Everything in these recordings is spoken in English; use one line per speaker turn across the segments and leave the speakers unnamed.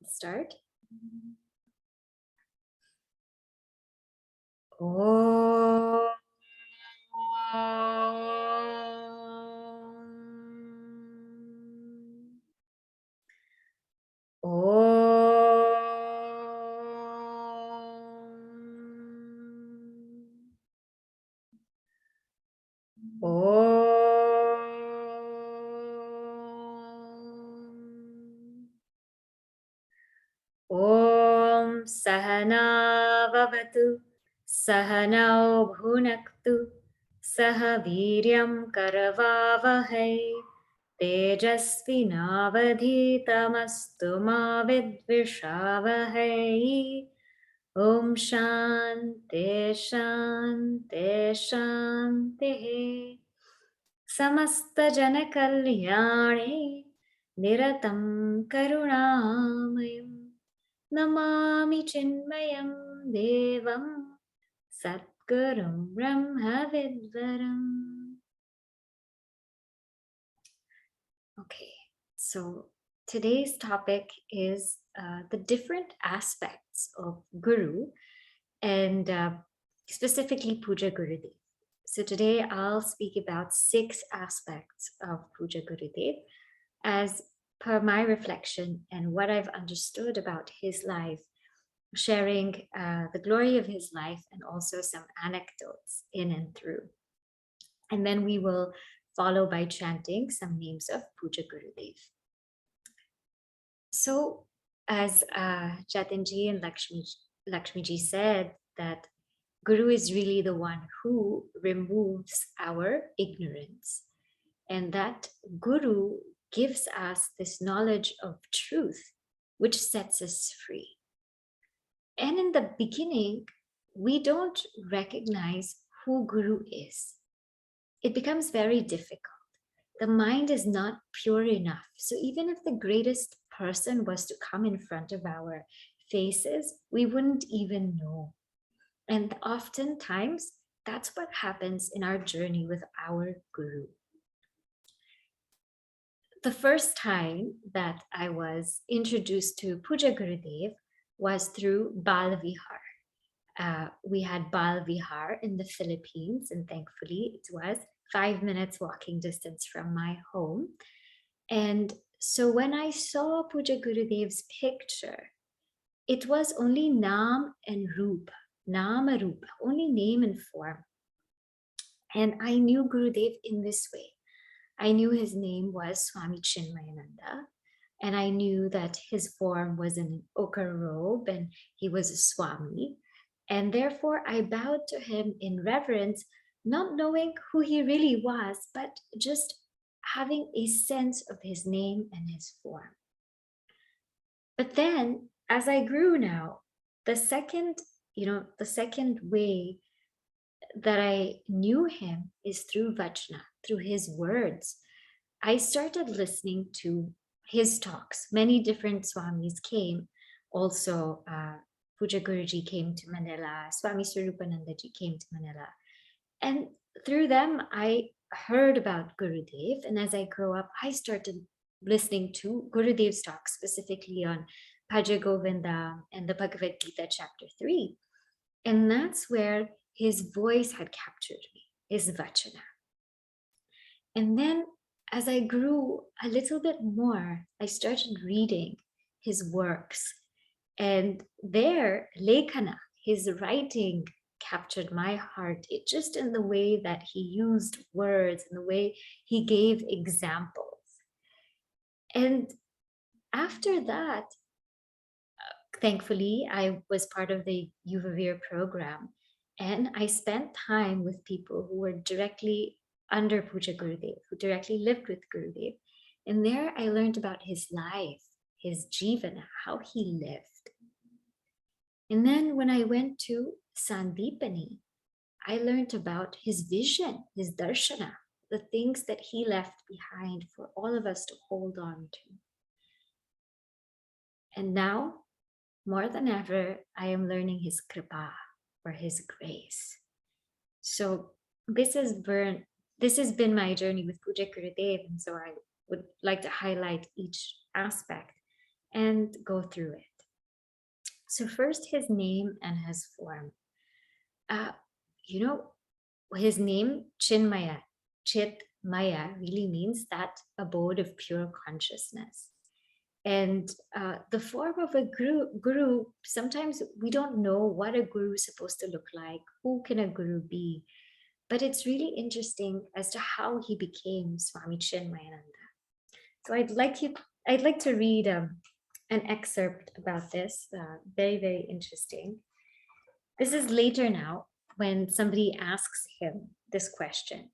Start. Om. Om Sahana Vavatu Sahanau Bhunaktu Saha Viryam Karavavahai Tejasvinavadhitamastu ma vidvishavahai. Om Shanti Shanti Shanti. Samasta Jana Kalyane Niratam Karunamayam Namami Chinmayam Devam Satgurum Brahma Vidvaram. Okay, so today's topic is the different aspects of Guru and specifically Puja Gurudev. So today I'll speak about 6 aspects of Puja Gurudev as per my reflection and what I've understood about his life, sharing the glory of his life and also some anecdotes in and through. And then we will follow by chanting some names of Puja Gurudev. So as Jatinji and Lakshmiji said, that Guru is really the one who removes our ignorance, and that Guru gives us this knowledge of truth, which sets us free. And in the beginning, we don't recognize who Guru is. It becomes very difficult. The mind is not pure enough. So even if the greatest person was to come in front of our faces, we wouldn't even know. And oftentimes, that's what happens in our journey with our Guru. The first time that I was introduced to Puja Gurudev was through Bal Vihar. We had Bal Vihar in the Philippines, and thankfully it was 5 minutes walking distance from my home. And so when I saw Puja Gurudev's picture, it was only Nam and Rupa, Nama Rupa, only name and form. And I knew Gurudev in this way. I knew his name was Swami Chinmayananda, and I knew that his form was an ochre robe and he was a Swami. And therefore I bowed to him in reverence, not knowing who he really was, but just having a sense of his name and his form. But then as I grew now, the second way that I knew him is through Vachana, through his words. I started listening to his talks. Many different Swamis came. Also, Puja Guruji came to Manila, Swami Swarupanandaji came to Manila. And through them, I heard about Gurudev. And as I grew up, I started listening to Gurudev's talks, specifically on Bhaja Govinda and the Bhagavad Gita chapter 3. And that's where his voice had captured me, his Vachana. And then as I grew a little bit more, I started reading his works. And there, Lekhana, his writing, captured my heart, just in the way that he used words, in the way he gave examples. And after that, thankfully, I was part of the Yuvavir program, and I spent time with people who were directly under Puja Gurudev, who directly lived with Gurudev. And there I learned about his life, his jivana, how he lived. And then when I went to Sandipani, I learned about his vision, his darshana, the things that he left behind for all of us to hold on to. And now, more than ever, I am learning his kripa, or his grace. So this has been my journey with Puja Gurudev, and so I would like to highlight each aspect. and go through it. So first, his name and his form. You know, his name, Chinmaya, Chitmaya, really means that abode of pure consciousness. And the form of a guru, sometimes we don't know what a guru is supposed to look like. Who can a guru be? But it's really interesting as to how he became Swami Chinmayananda. So I'd like to read an excerpt about this. Very, very interesting. This is later now when somebody asks him this question.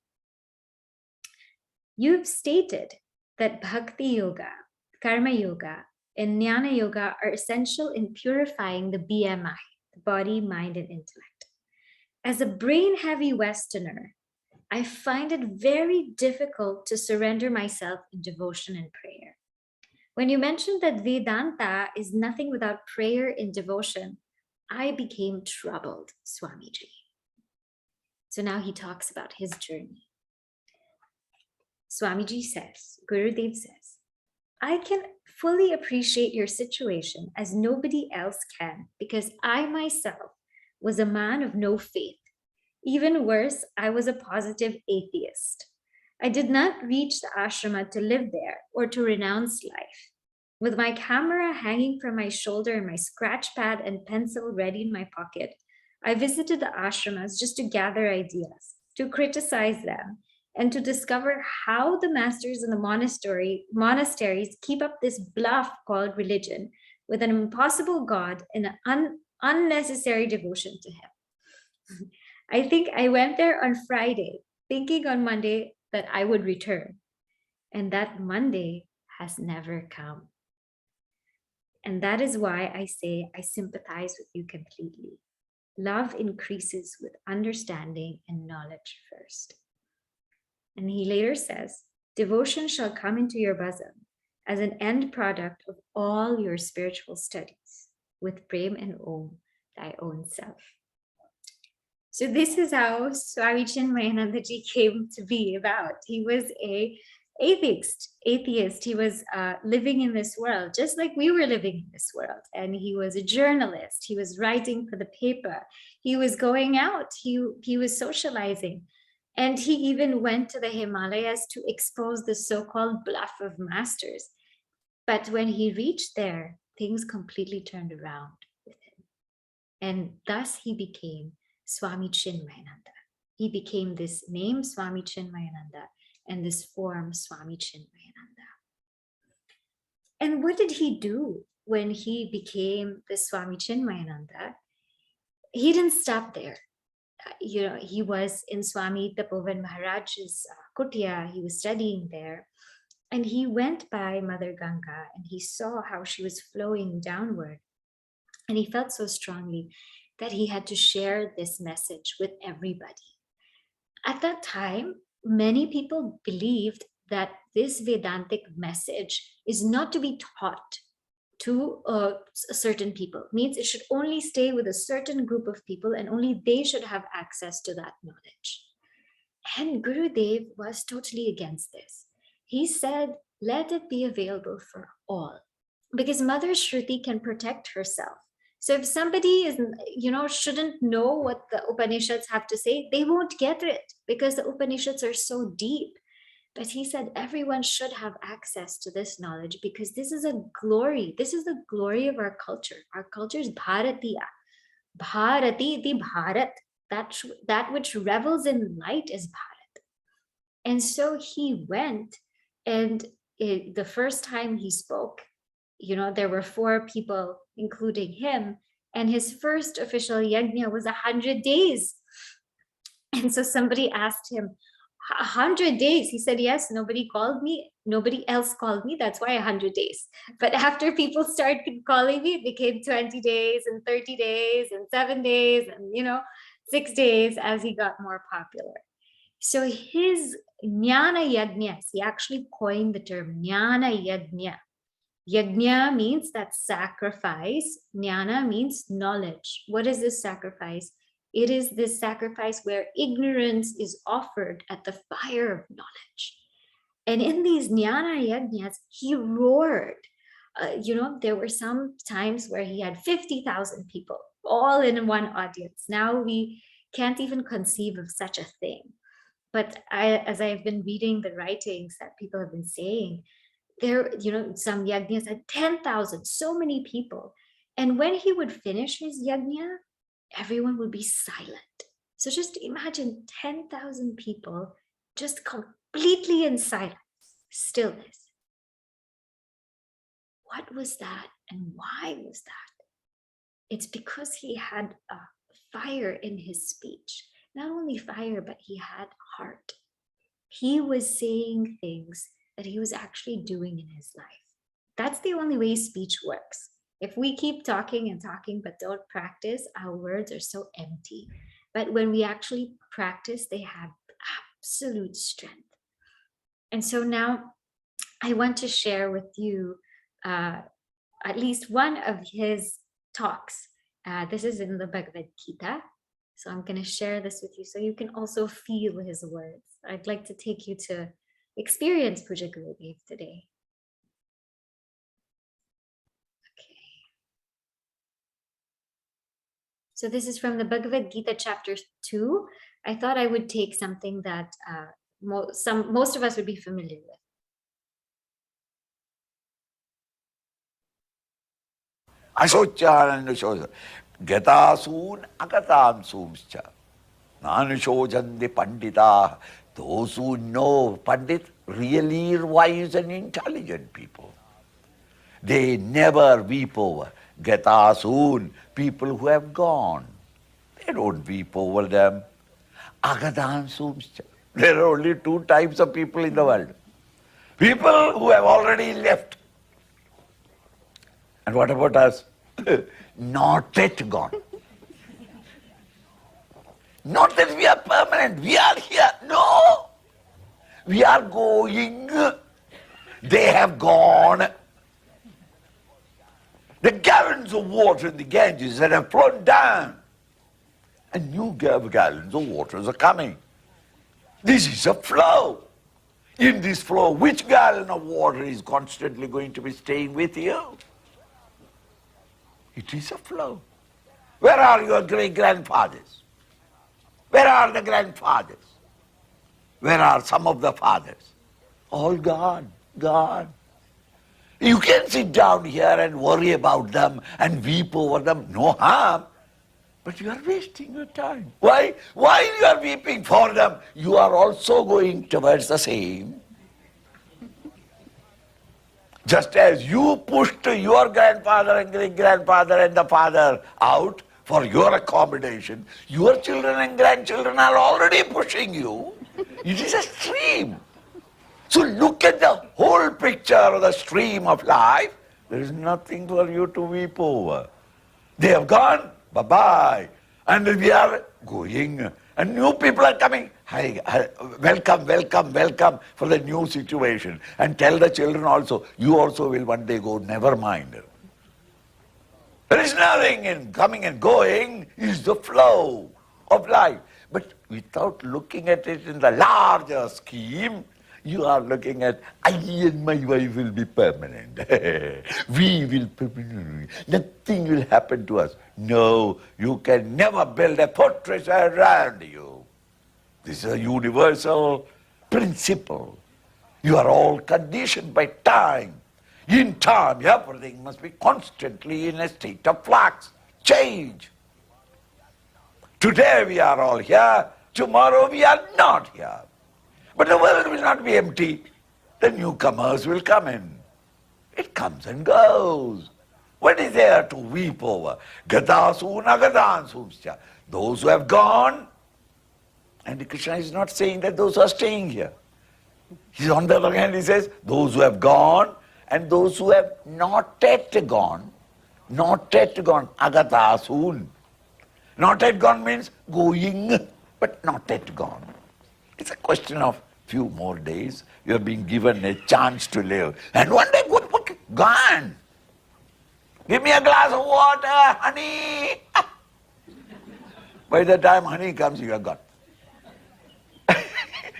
You've stated that Bhakti Yoga, Karma Yoga, and Jnana Yoga are essential in purifying the BMI, the body, mind, and intellect. As a brain-heavy Westerner, I find it very difficult to surrender myself in devotion and prayer. When you mentioned that Vedanta is nothing without prayer and devotion, I became troubled, Swamiji. So now he talks about his journey. Swamiji says, Gurudev says, I can fully appreciate your situation as nobody else can, because I myself was a man of no faith. Even worse, I was a positive atheist. I did not reach the ashrama to live there or to renounce life. With my camera hanging from my shoulder and my scratch pad and pencil ready in my pocket, I visited the ashramas just to gather ideas, to criticize them, and to discover how the masters in the monasteries keep up this bluff called religion with an impossible God and an unnecessary devotion to him. I think I went there on Friday, thinking on Monday that I would return. And that Monday has never come. And that is why I say I sympathize with you completely. Love increases with understanding and knowledge first. And he later says, devotion shall come into your bosom as an end product of all your spiritual studies, with Prem and Om, thy own self. So this is how Swami Chinmayananda ji came to be about. He was a atheist. He was living in this world, just like we were living in this world. And he was a journalist. He was writing for the paper. He was going out. He was socializing. And he even went to the Himalayas to expose the so-called bluff of masters. But when he reached there, things completely turned around with him. And thus he became Swami Chinmayananda. He became this name, Swami Chinmayananda, and this form, Swami Chinmayananda. And what did he do when he became the Swami Chinmayananda? He didn't stop there. He was in Swami Tapovan Maharaj's kutia. He was studying there. And he went by Mother Ganga and he saw how she was flowing downward. And he felt so strongly that he had to share this message with everybody. At that time, many people believed that this Vedantic message is not to be taught to certain people. Means it should only stay with a certain group of people and only they should have access to that knowledge. And Gurudev was totally against this. He said, let it be available for all. Because Mother Shruti can protect herself. So if somebody is, shouldn't know what the Upanishads have to say, they won't get it because the Upanishads are so deep. But he said everyone should have access to this knowledge because this is a glory. This is the glory of our culture. Our culture is Bharatiya. Bharati iti Bharat. That which revels in light is Bharat. And so he went, and the first time he spoke, there were 4 people, including him, and his first official yajna was 100 days. And so somebody asked him, 100 days? He said, yes, nobody called me. Nobody else called me. That's why 100 days. But after people started calling me, it became 20 days and 30 days and 7 days and, 6 days as he got more popular. So his jnana yajnas, he actually coined the term jnana yajna. Yajna means that sacrifice. Jnana means knowledge. What is this sacrifice? It is this sacrifice where ignorance is offered at the fire of knowledge. And in these jnana yajnas, he roared. There were some times where he had 50,000 people all in one audience. Now we can't even conceive of such a thing. But as I've been reading the writings that people have been saying, some yajnas had 10,000, so many people. And when he would finish his yajna, everyone would be silent. So just imagine 10,000 people just completely in silence, stillness. What was that and why was that? It's because he had a fire in his speech. Not only fire, but he had heart. He was saying things that he was actually doing in his life. That's the only way speech works. If we keep talking and talking but don't practice, our words are so empty. But when we actually practice, they have absolute strength. And so now I want to share with you at least one of his talks. This is in the Bhagavad Gita. So I'm going to share this with you so you can also feel his words. I'd like to take you to experience Puja Gurudev today. Okay. So this is from the Bhagavad Gita chapter 2. I thought I would take something that most of us would be familiar with.
Ashochyananushoja Gatasoon Akatam Soomscha Nanushojandi Pandita. Those who know Pandit, really wise and intelligent people. They never weep over Gatasoon, people who have gone. They don't weep over them. Agadan Soomscha. There are only two types of people in the world. People who have already left. And what about us? Not yet gone. Not that we are permanent, we are here. No! We are going. They have gone. The gallons of water in the Ganges that have flowed down. And new gallons of water are coming. This is a flow. In this flow, which gallon of water is constantly going to be staying with you? It is a flow. Where are your great-grandfathers? Where are the grandfathers? Where are some of the fathers? All gone, gone. You can sit down here and worry about them and weep over them, no harm. But you are wasting your time. Why? While you are weeping for them, you are also going towards the same. Just as you pushed your grandfather and great-grandfather and the father out for your accommodation, your children and grandchildren are already pushing you. It is a stream. So look at the whole picture of the stream of life. There is nothing for you to weep over. They have gone, bye-bye. And we are going. And new people are coming. Hi, welcome, welcome, welcome for the new situation. And tell the children also, you also will one day go, never mind. There is nothing in coming and going, is the flow of life. But without looking at it in the larger scheme, you are looking at, I and my wife will be permanent. We will permanent. Nothing will happen to us. No, you can never build a fortress around you. This is a universal principle. You are all conditioned by time. In time, everything must be constantly in a state of flux, change. Today we are all here, tomorrow we are not here. But the world will not be empty. The newcomers will come in. It comes and goes. What is there to weep over? Gatasoon agadansumsya. Those who have gone. And Krishna is not saying that those who are staying here. He's on the other hand, he says, those who have gone and those who have not yet gone. Not yet gone. Agatasoon. Not yet gone means going, but not yet gone. It's a question of few more days. You are being given a chance to live. And one day, gone. Give me a glass of water, honey. By the time honey comes, you are gone.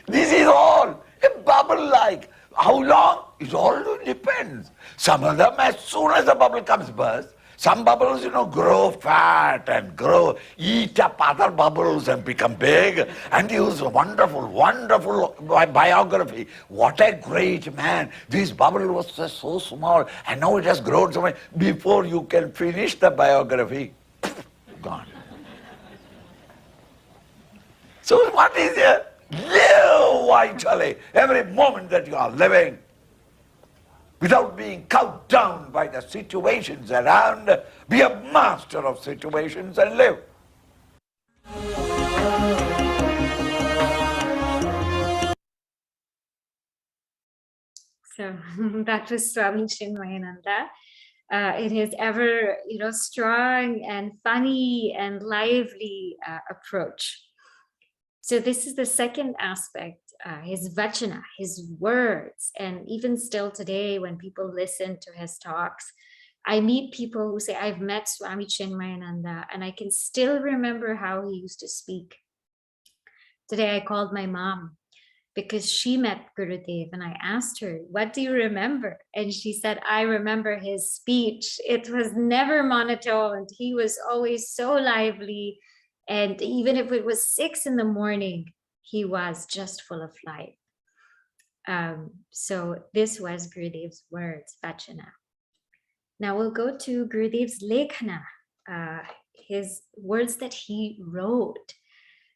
This is all a bubble like. How long? It all depends. Some of them, as soon as the bubble comes burst, some bubbles, grow fat and eat up other bubbles and become big. And he was a wonderful, wonderful biography. What a great man. This bubble was just so small and now it has grown so much. Before you can finish the biography, gone. So what is it? Live vitally every moment that you are living, without being cowed down by the situations around. Be a master of situations and live.
So that was Swami Chinmayananda. In his ever, strong and funny and lively approach. So this is the second aspect, his vachana, his words. And even still today, when people listen to his talks, I meet people who say, I've met Swami Chinmayananda, and I can still remember how he used to speak. Today, I called my mom because she met Gurudev, and I asked her, what do you remember? And she said, I remember his speech. It was never monotone. He was always so lively. And even if it was 6 in the morning, he was just full of life. So this was Gurudev's words, vachana. Now we'll go to Gurudev's lekhana, his words that he wrote.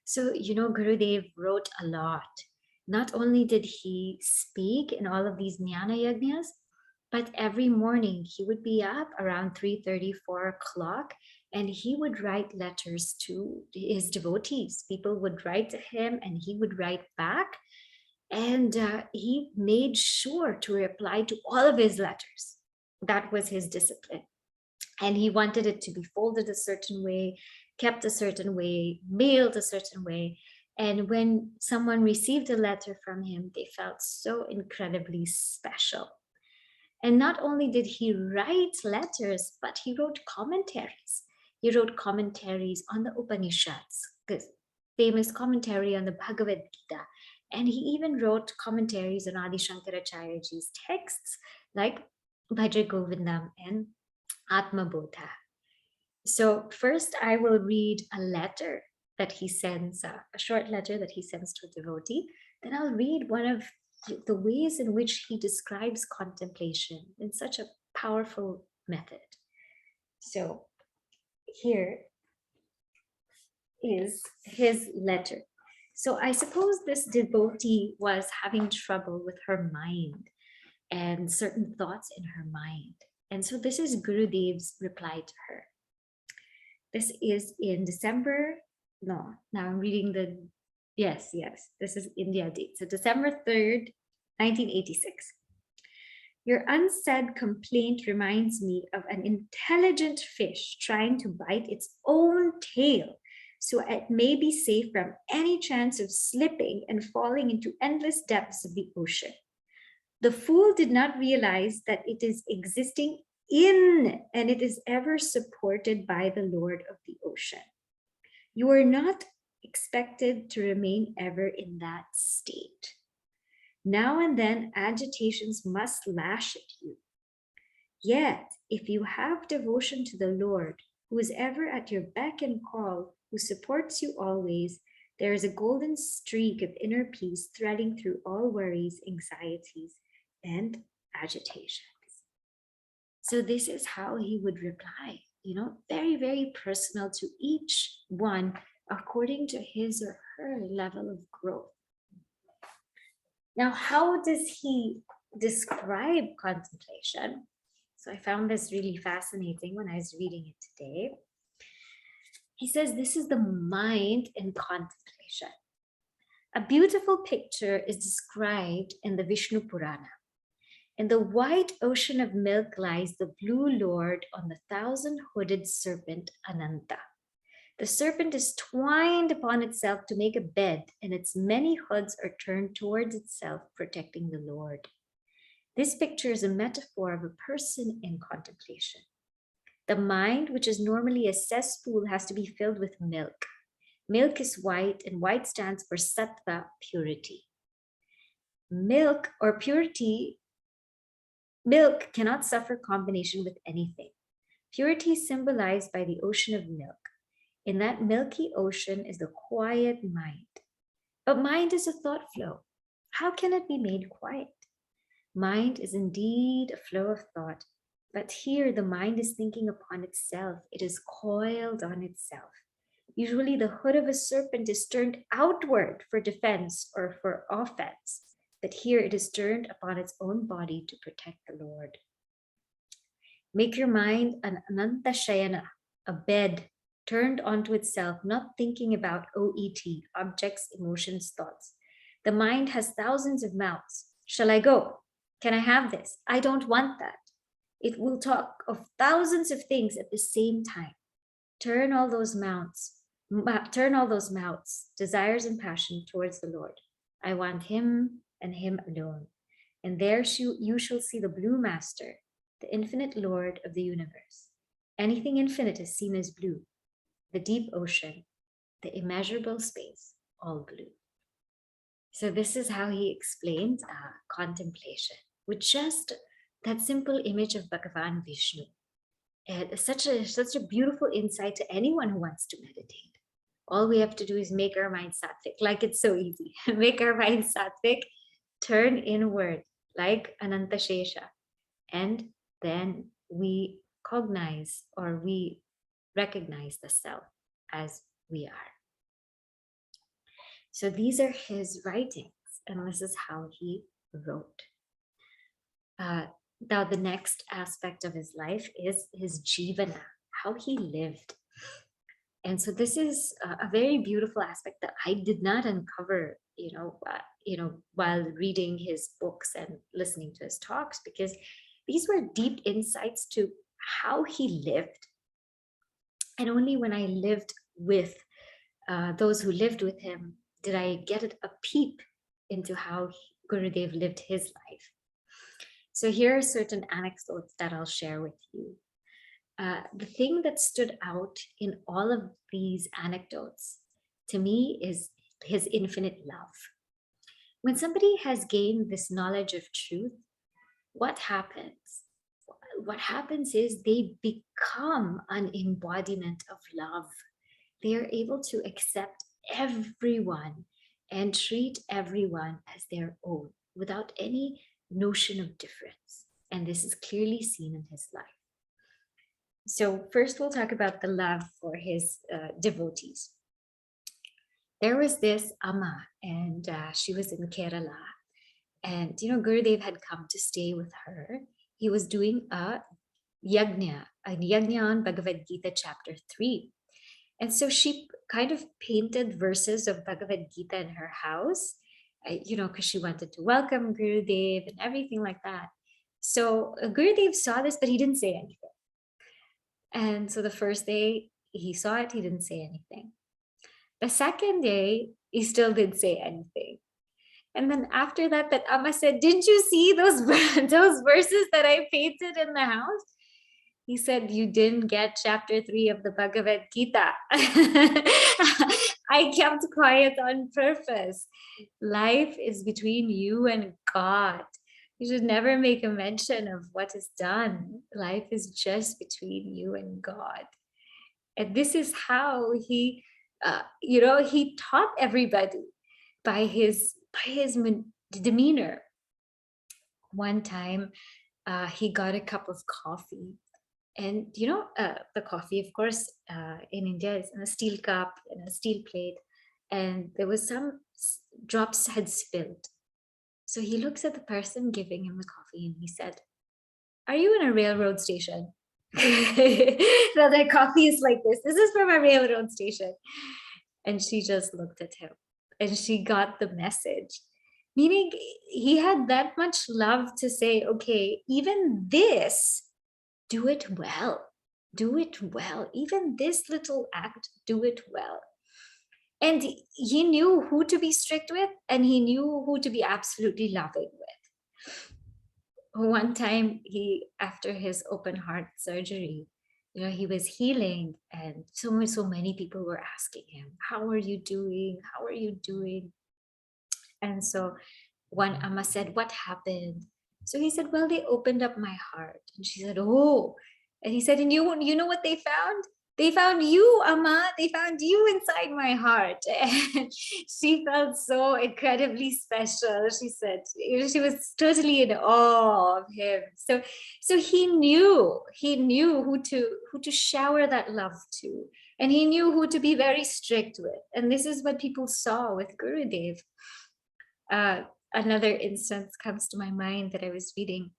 So, Gurudev wrote a lot. Not only did he speak in all of these jnana yajnas, but every morning he would be up around 3:30, 4 o'clock, and he would write letters to his devotees. People would write to him and he would write back. And he made sure to reply to all of his letters. That was his discipline. And he wanted it to be folded a certain way, kept a certain way, mailed a certain way. And when someone received a letter from him, they felt so incredibly special. And not only did he write letters, but he wrote commentaries. He wrote commentaries on the Upanishads, the famous commentary on the Bhagavad Gita. And he even wrote commentaries on Adi Shankaracharyaji's texts like Bhaja Govindam and Atma Bodha. So first I will read a letter that he sends, a short letter that he sends to a devotee. Then I'll read one of the ways in which he describes contemplation in such a powerful method. So here is his letter. So I suppose this devotee was having trouble with her mind and certain thoughts in her mind. And so this is Gurudev's reply to her. This is in December. No, now I'm reading yes, this is India date. So December 3rd, 1986. Your unsaid complaint reminds me of an intelligent fish trying to bite its own tail so it may be safe from any chance of slipping and falling into endless depths of the ocean. The fool did not realize that it is existing in and it is ever supported by the Lord of the ocean. You are not expected to remain ever in that state. Now and then agitations must lash at you. Yet, if you have devotion to the Lord, who is ever at your beck and call, who supports you always, there is a golden streak of inner peace threading through all worries, anxieties, and agitations. So this is how he would reply, very, very personal to each one according to his or her level of growth. Now, how does he describe contemplation? So I found this really fascinating when I was reading it today. He says this is the mind in contemplation. A beautiful picture is described in the Vishnu Purana. In the white ocean of milk lies the blue Lord on the 1,000-hooded serpent Ananta. The serpent is twined upon itself to make a bed, and its many hoods are turned towards itself, protecting the Lord. This picture is a metaphor of a person in contemplation. The mind, which is normally a cesspool, has to be filled with milk. Milk is white, and white stands for sattva, purity. Milk or purity Milk cannot suffer combination with anything. Purity is symbolized by the ocean of milk. In that milky ocean is the quiet mind. But mind is a thought flow. How can it be made quiet? Mind is indeed a flow of thought, but here the mind is thinking upon itself. It is coiled on itself. Usually the hood of a serpent is turned outward for defense or for offense, but here it is turned upon its own body to protect the Lord. Make your mind an ananta shayana, a bed turned onto itself, not thinking about OET, objects, emotions, thoughts. The mind has thousands of mouths. Shall I go? Can I have this? I don't want that. It will talk of thousands of things at the same time. Turn all those mouths, desires and passion towards the Lord. I want him and him alone. And there you shall see the blue master, the infinite Lord of the universe. Anything infinite is seen as blue. The deep ocean, the immeasurable space, all blue. So this is how he explains contemplation with just that simple image of Bhagavan Vishnu. And such a beautiful insight to anyone who wants to meditate. All we have to do is make our mind sattvic, like it's so easy. Make our mind sattvic, turn inward like Ananta Shesha, and then we cognize or we recognize the self as we are. So these are his writings, and this is how he wrote. Now, the next aspect of his life is his jivana, how he lived. And so this is a very beautiful aspect that I did not uncover, while reading his books and listening to his talks, because these were deep insights to how he lived. And only when I lived with those who lived with him did I get a peep into how Gurudev lived his life. So here are certain anecdotes that I'll share with you. The thing that stood out in all of these anecdotes to me is his infinite love. When somebody has gained this knowledge of truth, what happens? What happens is they become an embodiment of love. They are able to accept everyone and treat everyone as their own without any notion of difference. And this is clearly seen in his life. So first we'll talk about the love for his devotees. There was this Amma, and she was in Kerala. And, Gurudev had come to stay with her. He was doing a yajna on Bhagavad Gita chapter 3. And so she kind of painted verses of Bhagavad Gita in her house, because she wanted to welcome Gurudev and everything like that. So Gurudev saw this, but he didn't say anything. And so the first day he saw it, he didn't say anything. The second day, he still didn't say anything. And then after that Amma said, "Didn't you see those verses that I painted in the house?" He said, "You didn't get chapter 3 of the Bhagavad Gita." I kept quiet on purpose. Life is between you and God. You should never make a mention of what is done. Life is just between you and God. And this is how he, he taught everybody by his demeanor. One time, he got a cup of coffee. And, the coffee, of course, in India is in a steel cup, in a steel plate. And there was some drops had spilled. So he looks at the person giving him the coffee and he said, "Are you in a railroad station?" Now the coffee is like this. "This is from a railroad station." And she just looked at him and she got the message. Meaning he had that much love to say, okay, even this, do it well. Do it well. Even this little act, do it well. And he knew who to be strict with and he knew who to be absolutely loving with. One time after his open heart surgery, he was healing and so many people were asking him, "How are you doing? How are you doing?" And so one Amma said, "What happened?" So he said, well, they opened up my heart. And she said, oh. And he said, and you know what they found? They found you, Amma. They found you inside my heart. And she felt so incredibly special. She said, she was totally in awe of him. So he knew who to shower that love to. And he knew who to be very strict with. And this is what people saw with Gurudev. Another instance comes to my mind that I was reading.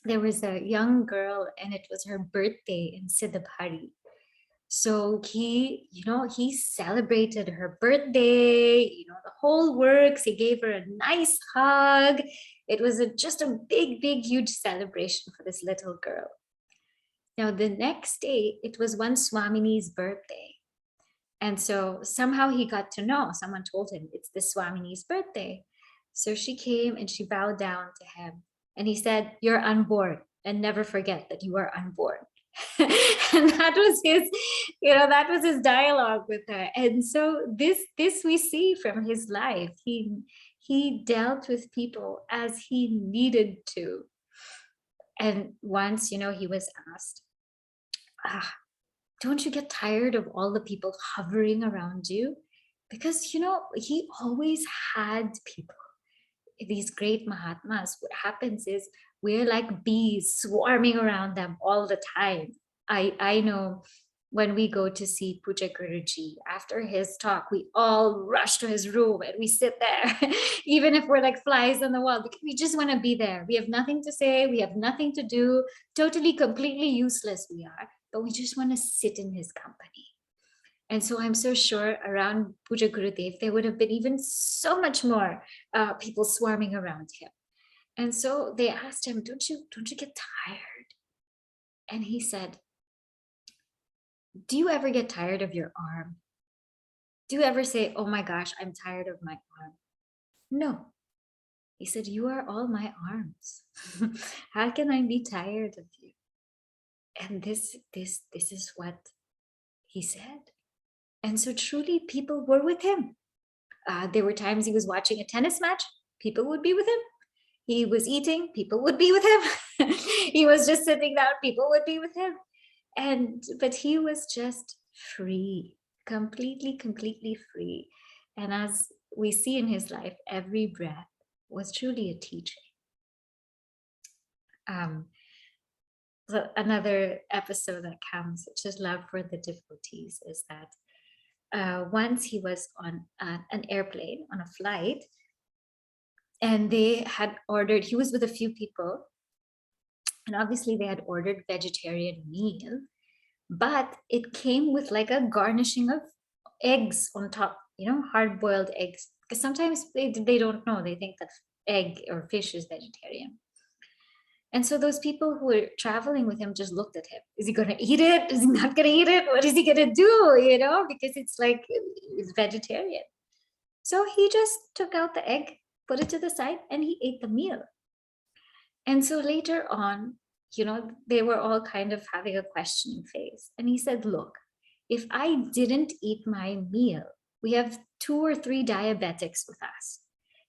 There was a young girl and it was her birthday in Siddhabari. So he celebrated her birthday, the whole works. He gave her a nice hug. It was just a big, big, huge celebration for this little girl. Now, the next day, it was one Swamini's birthday. And so somehow he got to know, someone told him it's the Swamini's birthday. So she came and she bowed down to him. And he said, you're unborn, and never forget that you are unborn. And that was his dialogue with her. And so this we see from his life. He dealt with people as he needed to. And once, he was asked, don't you get tired of all the people hovering around you? Because, he always had people, these great Mahatmas. What happens is we're like bees swarming around them all the time. I know when we go to see Puja Guruji, after his talk, we all rush to his room and we sit there, even if we're like flies on the wall, because we just want to be there. We have nothing to say. We have nothing to do. Totally, completely useless we are, but we just want to sit in his company. And so I'm so sure around Puja Gurudev, there would have been even so much more people swarming around him. And so they asked him, don't you get tired? And he said, do you ever get tired of your arm? Do you ever say, oh my gosh, I'm tired of my arm? No. He said, you are all my arms. How can I be tired of you? And this is what he said. And so truly people were with him. There were times he was watching a tennis match, people would be with him. He was eating, people would be with him. He was just sitting down, people would be with him. But he was just free, completely free. And as we see in his life, every breath was truly a teaching. So another episode that comes, which is love for the devotees, is that once he was on an airplane, on a flight, and they had ordered, he was with a few people, and obviously they had ordered vegetarian meal, but it came with like a garnishing of eggs on top, hard-boiled eggs, because sometimes they don't know, they think that egg or fish is vegetarian. And so those people who were traveling with him just looked at him. Is he going to eat it? Is he not going to eat it? What is he going to do? Because it's like, it's vegetarian. So he just took out the egg, put it to the side, and he ate the meal. And so later on, they were all kind of having a questioning phase. And he said, look, if I didn't eat my meal, we have 2 or 3 diabetics with us.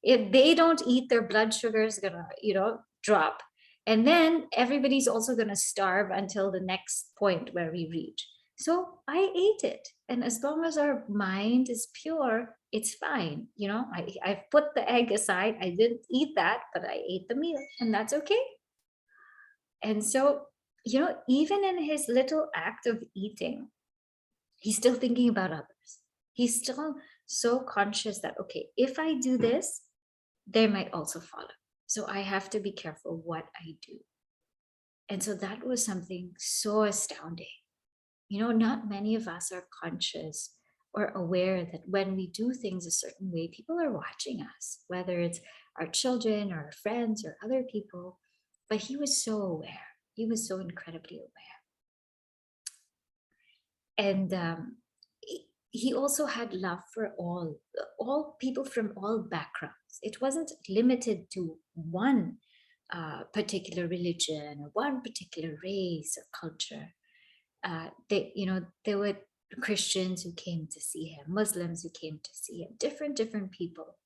If they don't eat, their blood sugar is going to, drop. And then everybody's also going to starve until the next point where we reach. So I ate it. And as long as our mind is pure, it's fine. I've put the egg aside. I didn't eat that, but I ate the meal, and that's okay. And so, even in his little act of eating, he's still thinking about others. He's still so conscious that, okay, if I do this, they might also follow. So I have to be careful what I do. And so that was something so astounding. Not many of us are conscious or aware that when we do things a certain way, people are watching us, whether it's our children or our friends or other people. But he was so aware. He was so incredibly aware. And he also had love for all people from all backgrounds. It wasn't limited to one particular religion or one particular race or culture. There were Christians who came to see him, Muslims who came to see him, different people.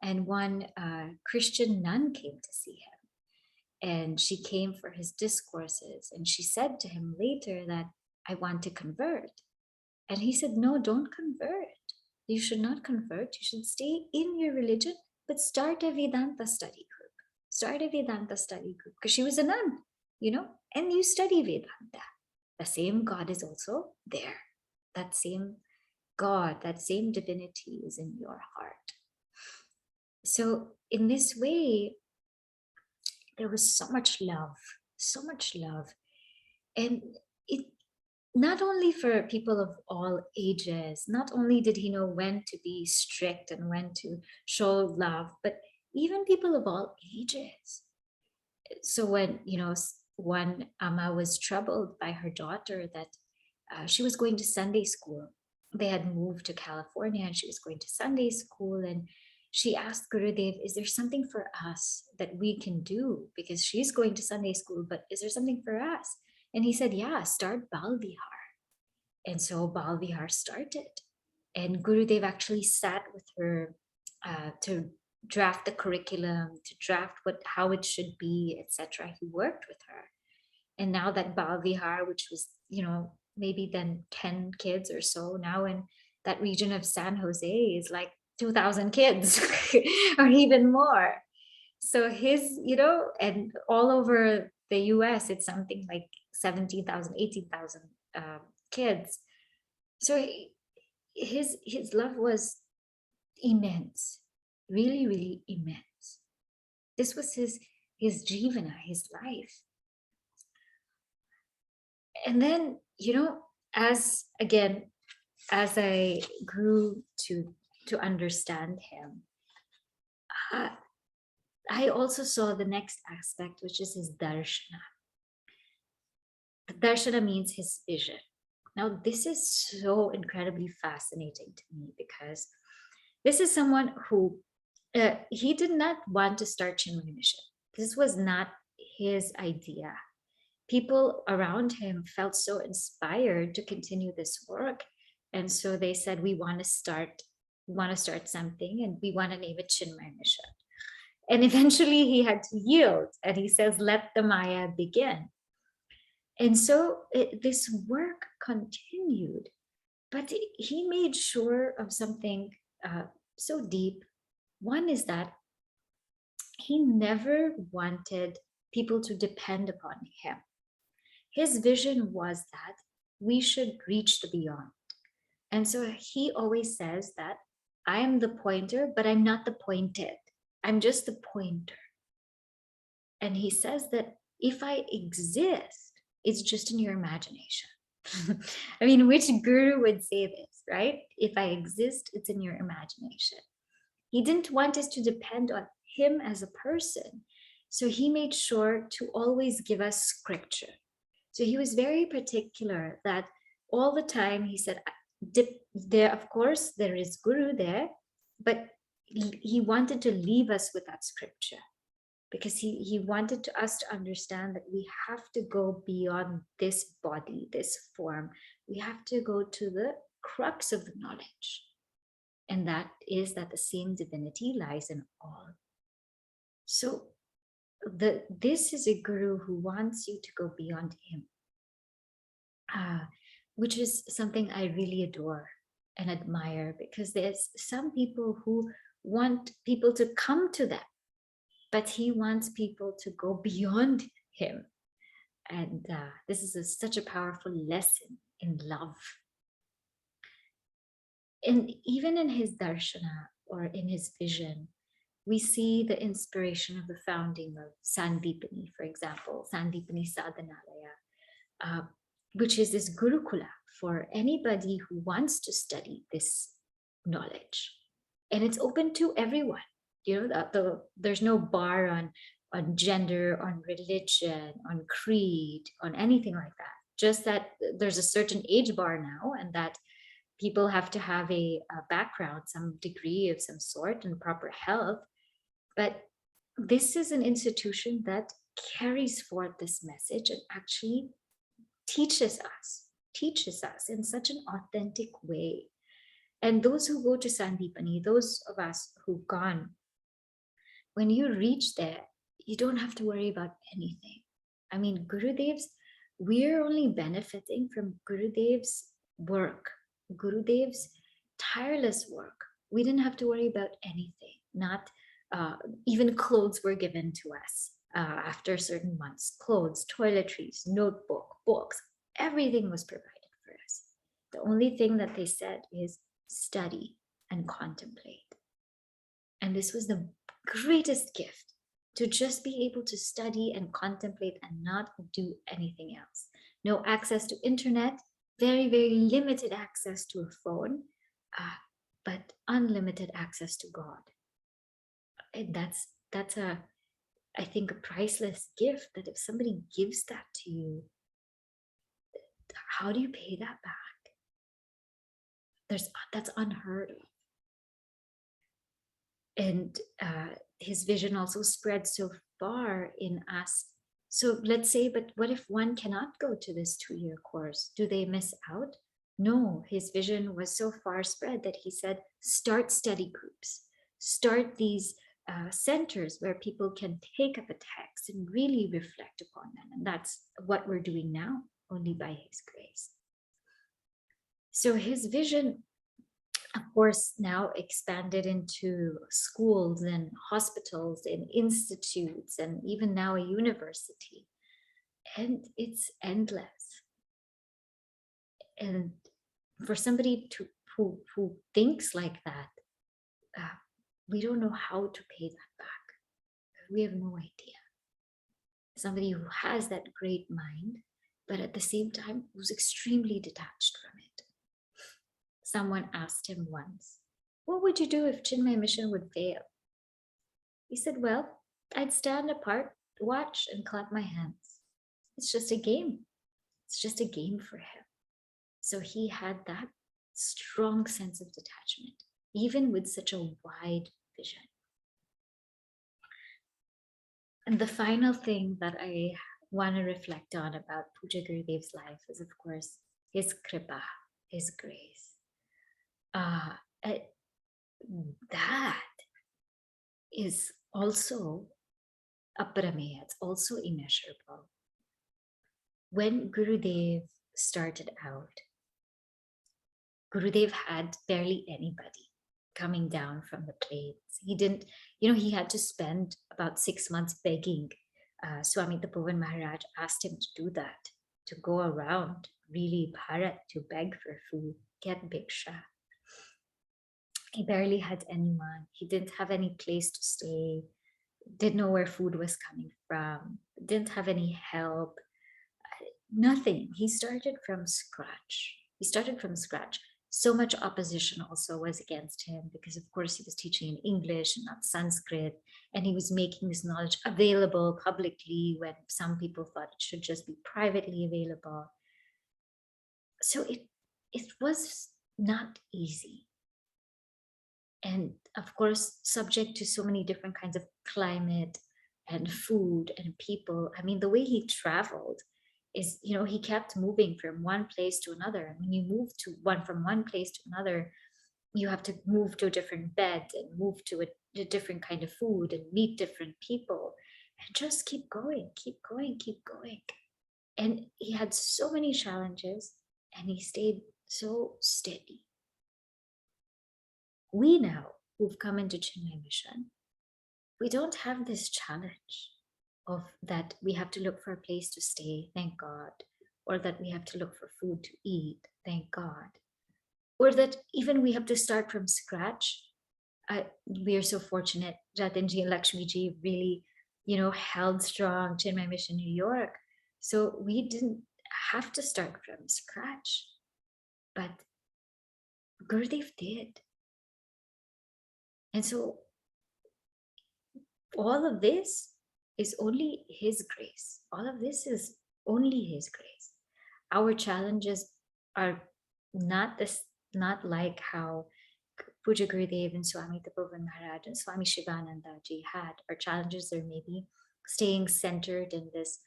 And one Christian nun came to see him. and she came for his discourses, and she said to him later that I want to convert. And he said, no, don't convert. You should not convert. You should stay in your religion, but start a Vedanta study group. Start a Vedanta study group, because she was a nun, and you study Vedanta. The same God is also there. That same God, that same divinity is in your heart. So in this way, there was so much love, so much love. And it not only for people of all ages, not only did he know when to be strict and when to show love, but even people of all ages. So when, one Amma was troubled by her daughter that she was going to Sunday school. They had moved to California and she was going to Sunday school. And she asked Gurudev, is there something for us that we can do? Because she's going to Sunday school, but is there something for us? And he said, yeah, start Bal Vihar. And so Bal Vihar started. And Gurudev actually sat with her to draft the curriculum, to draft how it should be, etc. He worked with her. And now that Bal Vihar, which was, maybe then 10 kids or so, now in that region of San Jose is like 2,000 kids or even more. So his, and all over the US, it's something like 17,000, 18,000 kids. So his love was immense, really, really immense. This was his jivana, his life. And then, as I grew to understand him, I also saw the next aspect, which is his darshana. Darshana means his vision. Now, this is so incredibly fascinating to me, because this is someone who, he did not want to start Chinmaya Mission. This was not his idea. People around him felt so inspired to continue this work. And so they said, we want to start something, and we want to name it Chinmaya Mission. And eventually he had to yield, and he says, let the Maya begin. And so this work continued, but he made sure of something so deep. One is that he never wanted people to depend upon him. His vision was that we should reach the beyond. And so he always says that I am the pointer, but I'm not the pointed. I'm just the pointer. And he says that if I exist, it's just in your imagination. I mean, which guru would say this, right? If I exist, it's in your imagination. He didn't want us to depend on him as a person. So he made sure to always give us scripture. So he was very particular that all the time he said, there, of course, there is Guru there, but he wanted to leave us with that scripture, because he wanted us to understand that we have to go beyond this body, this form. We have to go to the crux of the knowledge. And that is that the same divinity lies in all. So this is a guru who wants you to go beyond him, which is something I really adore and admire, because there's some people who want people to come to them, but he wants people to go beyond him. And this is such a powerful lesson in love. And even in his darshana, or in his vision, we see the inspiration of the founding of Sandipani, for example, Sandipani Sadhanalaya, which is this Gurukula for anybody who wants to study this knowledge. And it's open to everyone. There's no bar on gender, on religion, on creed, on anything like that. Just that there's a certain age bar now, and that people have to have a background, some degree of some sort, and proper health. But this is an institution that carries forth this message and actually teaches us in such an authentic way. And those who go to Sandipani, those of us who've gone, when you reach there, you don't have to worry about anything. I mean, we're only benefiting from Gurudev's work, Gurudev's tireless work. We didn't have to worry about anything. Not even clothes were given to us after certain months. Clothes, toiletries, notebook, books, everything was provided for us. The only thing that they said is study and contemplate. And this was the greatest gift, to just be able to study and contemplate and not do anything else. No access to internet, very, very limited access to a phone, but unlimited access to God. And that's I think a priceless gift, that if somebody gives that to you, how do you pay that back? That's unheard of. And his vision also spread so far in us. So let's say, but what if one cannot go to this 2-year course? Do they miss out? No, his vision was so far spread that he said, start study groups, start these centers where people can take up a text and really reflect upon them. And that's what we're doing now, only by his grace. So his vision, of course, now expanded into schools and hospitals and institutes, and even now a university. And it's endless. And for somebody who thinks like that, we don't know how to pay that back. We have no idea. Somebody who has that great mind, but at the same time, who's extremely detached from it. Someone asked him once, what would you do if Chinmaya Mission would fail? He said, well, I'd stand apart, watch, and clap my hands. It's just a game. It's just a game for him. So he had that strong sense of detachment, even with such a wide vision. And the final thing that I want to reflect on about Puja Gurudev's life is, of course, his kripa, his grace. That is also aparameya, it's also immeasurable. When Gurudev started out, Gurudev had barely anybody coming down from the plains. He didn't, he had to spend about 6 months begging. Swami Tapovan Maharaj asked him to do that, to go around really Bharat to beg for food, get bhiksha. He barely had anyone. He didn't have any place to stay, didn't know where food was coming from, didn't have any help, nothing. He started from scratch. So much opposition also was against him because, of course, he was teaching in English and not Sanskrit, and he was making this knowledge available publicly when some people thought it should just be privately available. So it was not easy. And of course, subject to so many different kinds of climate and food and people. I mean, the way he traveled is, he kept moving from one place to another. And when you move from one place to another, you have to move to a different bed and move to a different kind of food and meet different people and just keep going. And he had so many challenges and he stayed so steady. We now, who've come into Chinmaya Mission, we don't have this challenge of that we have to look for a place to stay, thank God, or that we have to look for food to eat, thank God, or that even we have to start from scratch. We are so fortunate, Jatinji and Lakshmiji really, held strong Chinmaya Mission New York. So we didn't have to start from scratch, but Gurudev did. And so all of this is only his grace. All of this is only his grace. Our challenges are not like how Puja Gurudev and Swami Tapovan Maharaj and Swami Shivananda ji had. Our challenges are maybe staying centered in this,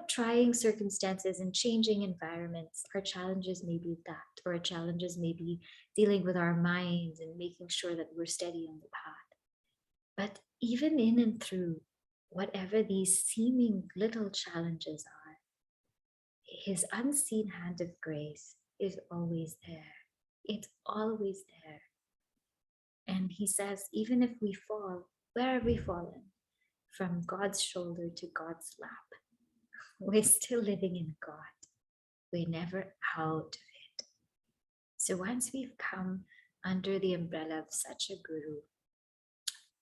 trying circumstances and changing environments. Our challenges may be that, or our challenges may be dealing with our minds and making sure that we're steady on the path. But even in and through whatever these seeming little challenges are, his unseen hand of grace is always there. It's always there. And he says, even if we fall, where have we fallen? From God's shoulder to God's lap. We're still living in God. We're never out of it. So once we've come under the umbrella of such a guru,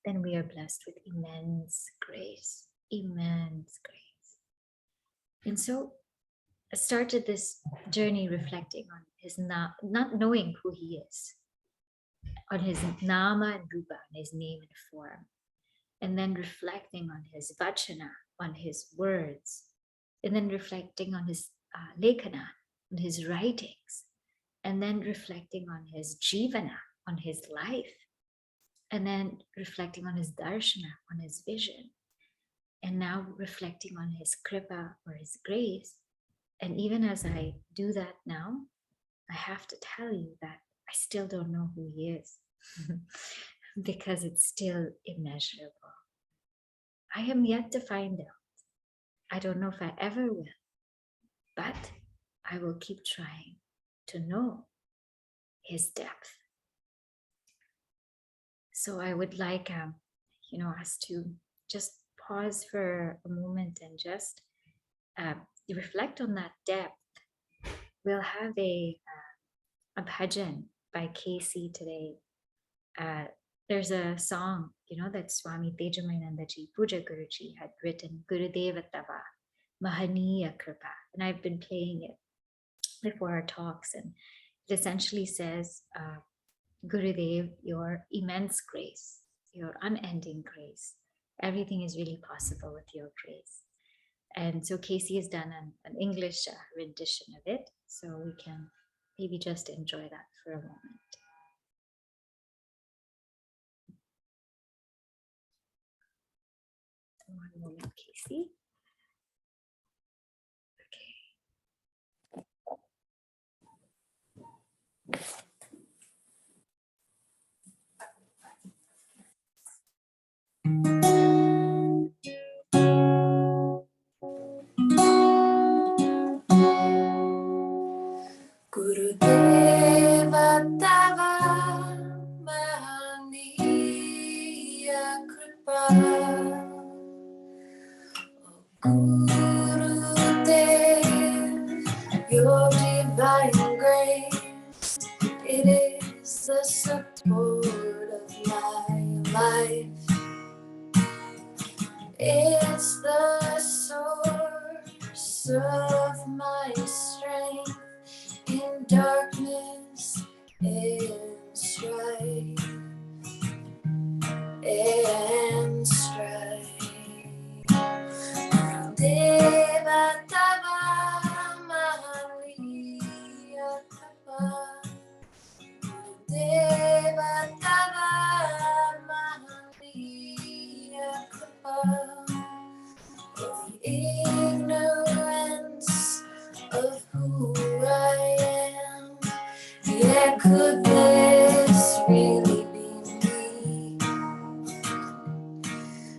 then we are blessed with immense grace, immense grace. And so I started this journey reflecting on his not knowing who he is, on his nama and rupa, on his name and form, and then reflecting on his vachana, on his words, and then reflecting on his lekana, on his writings, and then reflecting on his jivana, on his life, and then reflecting on his darshana, on his vision, and now reflecting on his kripa or his grace. And even as I do that now, I have to tell you that I still don't know who he is because it's still immeasurable. I am yet to find out. I don't know if I ever will, but I will keep trying to know his depth. So I would like, us to just pause for a moment and just reflect on that depth. We'll have a bhajan by Casey today. There's a song, that Swami Chinmayananda ji, Puja Guruji had written, Gurudev Tava, Mahaniya Kripa. And I've been playing it before our talks. And it essentially says, Gurudev, your immense grace, your unending grace, everything is really possible with your grace. And so Casey has done an English rendition of it. So we can maybe just enjoy that for a moment. One moment, Casey. Gurudeva Tava Mahaniya Kripa. Gurudev, your divine grace, it is the support of my life. It's the source of my strength in darkness and strife. And strife. Deva Tava Mahaniya Kripa. Deva Tava Mahaniya Kripa. The ignorance of who I am, yeah, could this really be me?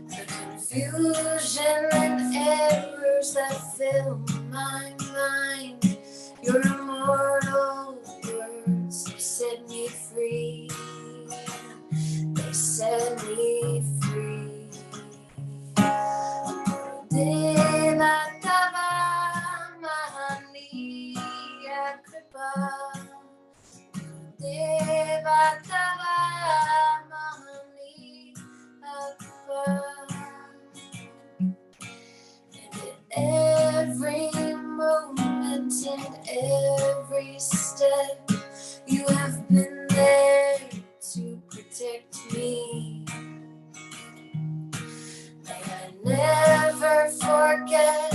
The confusion and errors that fill my mind, your immortal words set me free. They set me free. Deva Tava Mahaniya Kripa. Deva Tava Mahaniya Kripa. And at every moment and every step, you have been there to protect me. May I never forget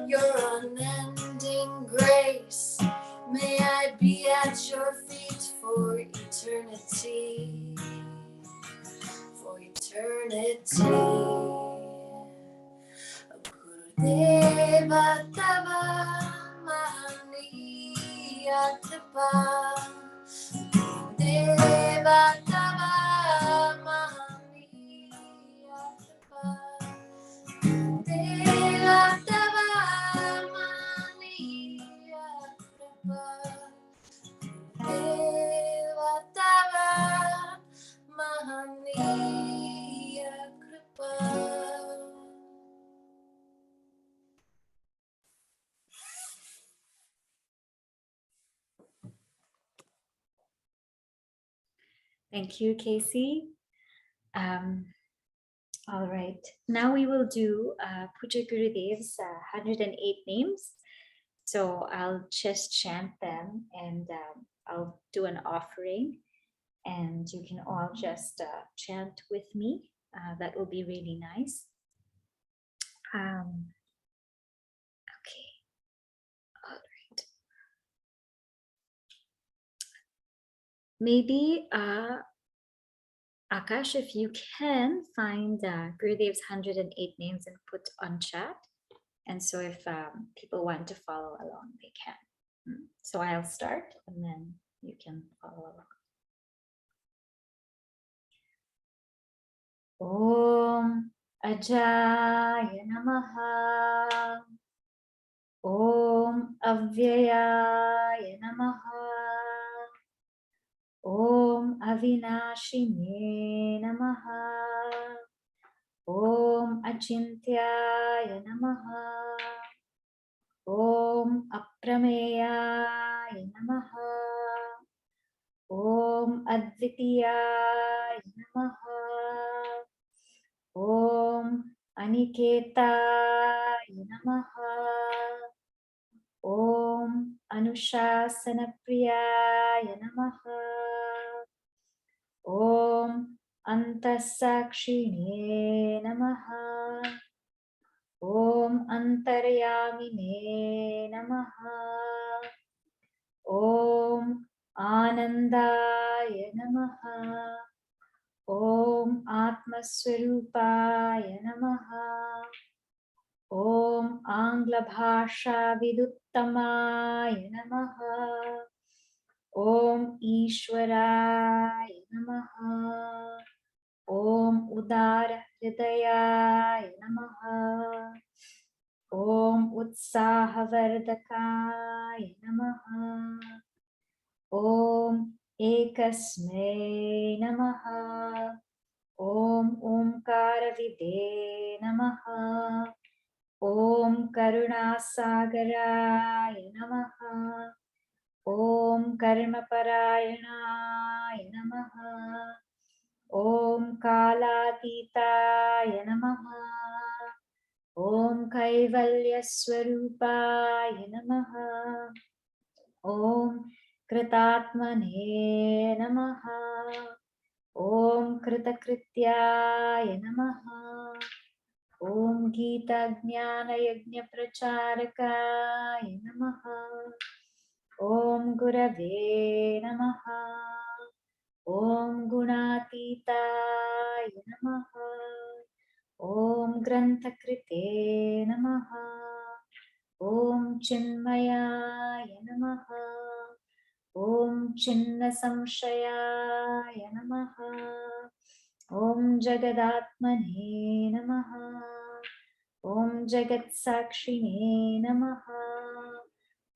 your unending grace. May I be at your feet for eternity. For eternity. Gurudeva Tava Mahaniya Kripa. Gurudeva Tava Mahaniya Kripa. Thank you, Casey. All right. Now we will do Puja Gurudev's 108 names. So I'll just chant them and I'll do an offering and you can all just chant with me. That will be really nice. Okay. All right. Maybe Akash, if you can find Gurudev's 108 names and put on chat. And so if people want to follow along, they can. So I'll start and then you can follow along. Om Ajaya Namaha. Om Avyayaya Namaha. Om Avinashine Namaha. Om Achintyaya Namaha. Om Aprameyaya Namaha. Om Advitiyaya Namaha. Om Aniketaya Namaha. Om Anushasanapriyaya Namaha. Om Antasakshine Namaha. Om Antaryamine Namaha. Om Anandaya Namaha. Om Atmaswarupaya Namaha. Om Angla Bhasha Viduttamaya Namaha. Om Ishwaraya Namaha. Om Udara Hridayaya Namaha. Om Utsahavardakaya Namaha. Om Ekasmai Namaha. Om Omkara Vide Namaha. Om Karunasagaraya Namaha. Om Karmaparayanaaya Namaha. Om Kalatitaya Namaha. Om Kaivalyaswarupaya Namaha. Om Kritatmane Namaha. Om Kritakrityaya Namaha. Om Gita Jnana Yajna Pracharakaya Namaha. Om Gurave Namaha. Om Gunatitaya Namaha. Om Grantakrite Namaha. Om Chinmayaya Namaha. Om Chinna Samshayaya Namaha. Om Jagadatmane Namaha. Om Jagat Sakshine Namaha.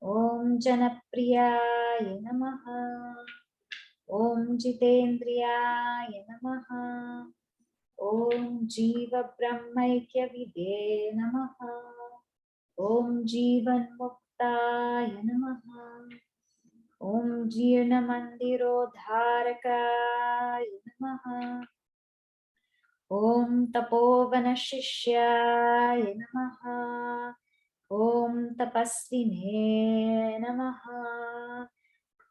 Om Janapriyaya Namaha. Om Jitendriyaya Namaha. Om Jiva Brahmaikya Vide Namaha. Om Jivan Muktaya Namaha. Om Jirna Mandiro Dharakaya Namaha. Om Tapovana Shishyaya Namaha. Om Tapasvine Namaha.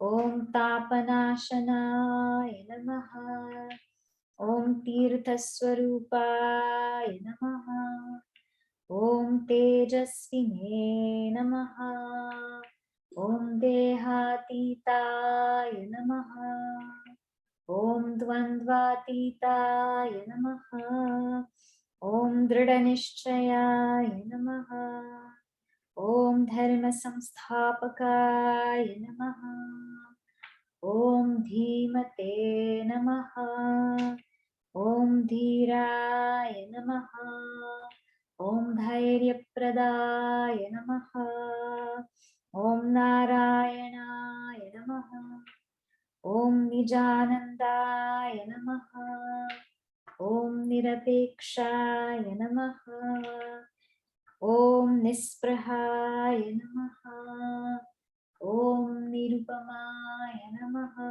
Om Tapanashanaya Namaha. Om Tirthaswarupaya Namaha. Om Tejasvine Namaha. Om Dehatitaya Namaha. Om Dvandvatitaya Namaha. Om Dridhanishchayaya Namaha. Om Dharma Samsthapakaya Namaha. Om Dhimate Namaha. Om Dhiraya Namaha. Om Dhairya Pradaya Namaha. Om Narayanaya Namaha. Om Nijanandaya Namaha. Om Nirapekshaya Namaha. Om Nisprahaya Namaha. Om Nirupamaya Namaha.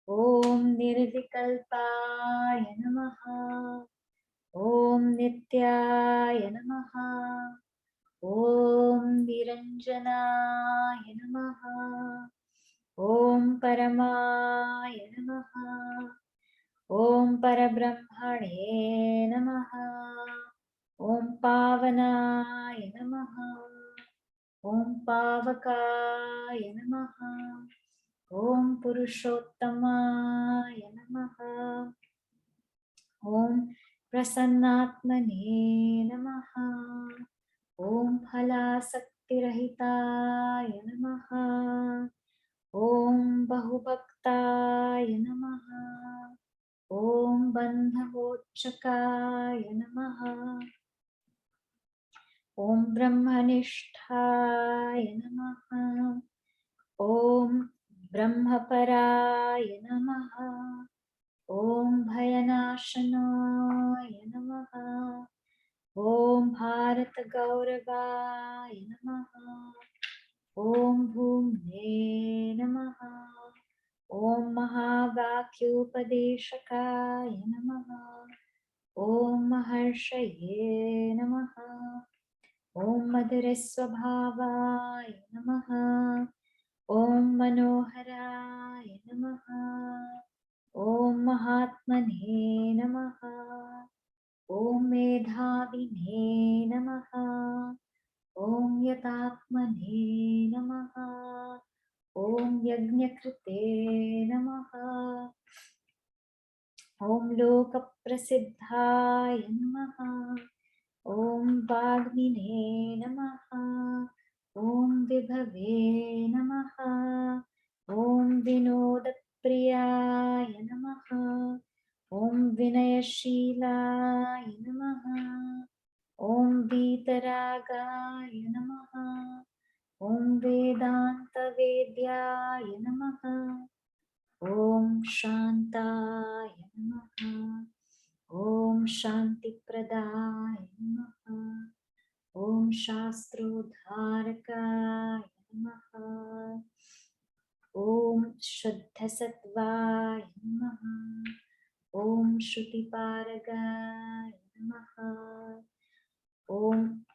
Om Nirvikalpaya Namaha. Om Nityaya Namaha. Om Niranjanaya Namaha. Om Paramaya Namaha. Om Parabrahmane Namaha. Om Pavanaya Namaha. Om Pavakaya Namaha. Om Purushottamaya Namaha. Om Prasannatmane Namaha. Om Phalasaktirahitaya Namaha. Om Bahubhaktaya Namaha. Om Bandhavotchakaya Namaha. Om Brahmanishtaya Namaha. Om Brahmaparaya Namaha. Om Bhayanashanaya Namaha. Om Bharata Gauravaya Namaha. Om Bhumne Namaha. Om Mahavakyupadeshakaya Namaha. Om Maharshaye Namaha. Om Madhurasvabhavaya Namaha. Om Manoharaya Namaha. Om Mahatmane Namaha. Om Medhavine Namaha. Om Yatatmane Namaha. Om Yajnakrite Namaha. Om Lokaprasiddhaya Namaha. Om Vagmine Namaha. Om Vibhave Namaha. Om Vinodapriyaya Namaha. Om Vinayashilaya Namaha. Om Vitaragaya Namaha. Om Vedanta Vedyaya Namaha. Om Shantaya Namaha. Om Shanti Pradaya Namaha. Om Shastrodharakaya Namaha. Om Shuddhasatvaya Namaha. Om Shruti-paragaya Namaha. Om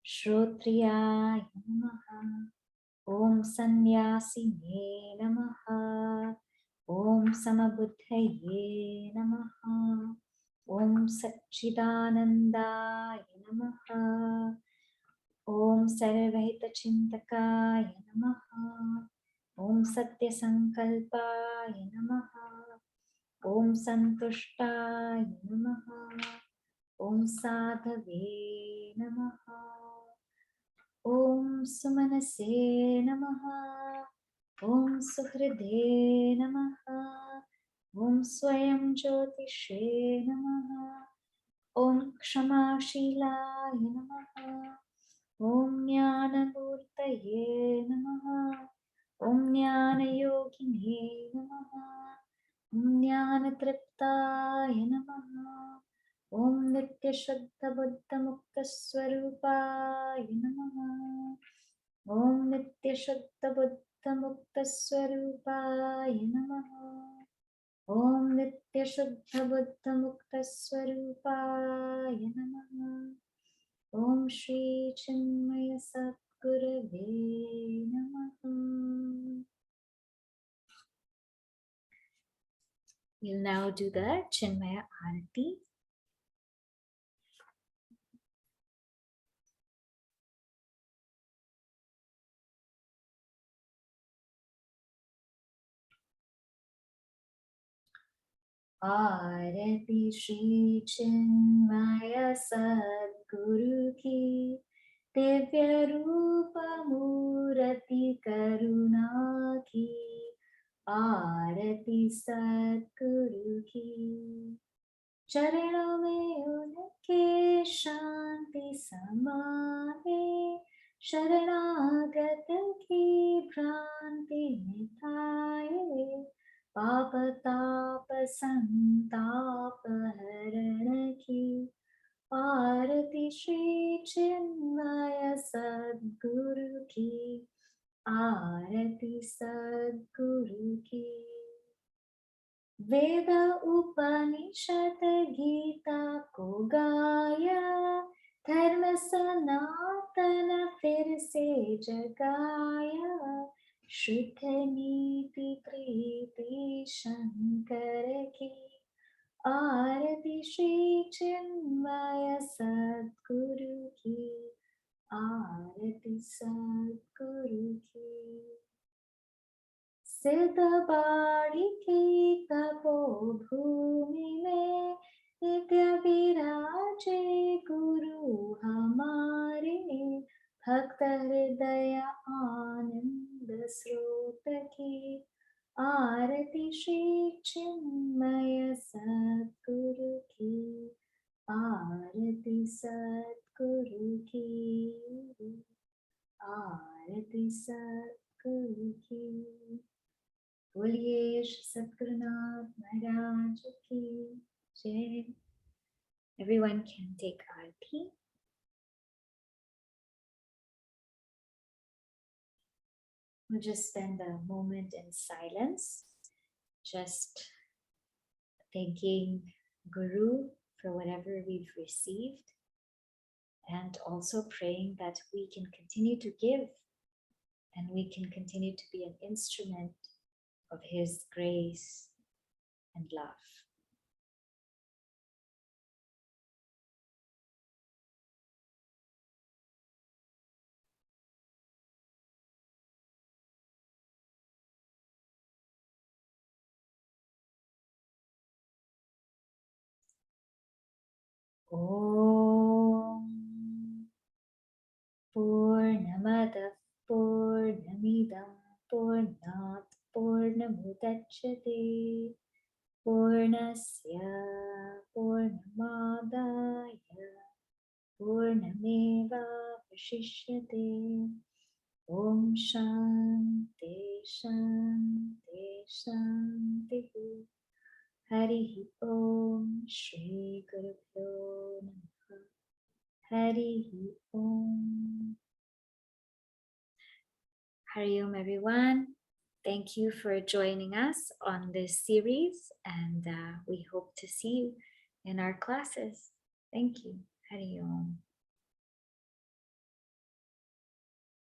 Shrotriyaya Namaha. Om Sannyasine Namaha. Om Samabuddhaye Namaha. Om Satchidanandaya Namaha. Om Sarvahita-chintakaya Namaha. Om Satya-sankalpaya Namaha. Om Santushtaya Namaha. Om Sadhave Namaha. Om Sumanase Namaha. Om Suhride Namaha. Om Swayam Jyotishe Namaha. Om Kshama-shilaya Namaha. Om Jnana-murtaye Namaha. Om Jnana-yogine Namaha. Om Jnana-triptaya Namaha. Om Nitya-shuddha-buddha-mukta-swarupaya Namaha. Om Nitya-shuddha-buddha-mukta-swarupaya Namaha. Om Nitya-shuddha-buddha-mukta-swarupaya Namaha. Om Shri Chinmaya Sadgurave Namaha. We'll now do the Chinmaya Arati. Arati Shri Chinmaya Sadguru Ki Divya Rupa Murati Karuna Ki Arati Sadguru Ki चरणों में उनके शांति समाए शरणागत की भ्रांति मिटाए पाप ताप संताप हरण की आरती श्री चिन्मय सद्गुरु की आरती सद्गुरु Veda Upanishad Gita ko gaya, Dharma Sanatana fir se jagaya, Shuddha Niti Priti Shankar ki, Arati Shri Chinmaya Sadguru ki, Arati Sadguru ki. सिद्ध बाड़ी की तपो भूमि में नित्य विराजे गुरु हमारे, भक्त हृदय आनंद स्रोत की, आरती श्री चिन्मय सद्गुरु की, आरती सद्गुरु की, आरती सद्गुरु की. बोलिए श्री सद्गुरुनाथ महाराज की जय. Everyone can take aarti. We'll just spend a moment in silence, just thanking Guru for whatever we've received, and also praying that we can continue to give and we can continue to be an instrument of His grace and love. Om Purnamada Purnamidam Purnat Purnamudachyate Purnasya Purnamadaya Purnameva Vashishyate. Om Shanti Shanti Shanti. Hari Om Shri Gurubhyo Namaha. Hari Om. Hari Om, everyone. Thank you for joining us on this series, and we hope to see you in our classes. Thank you. Hari Om.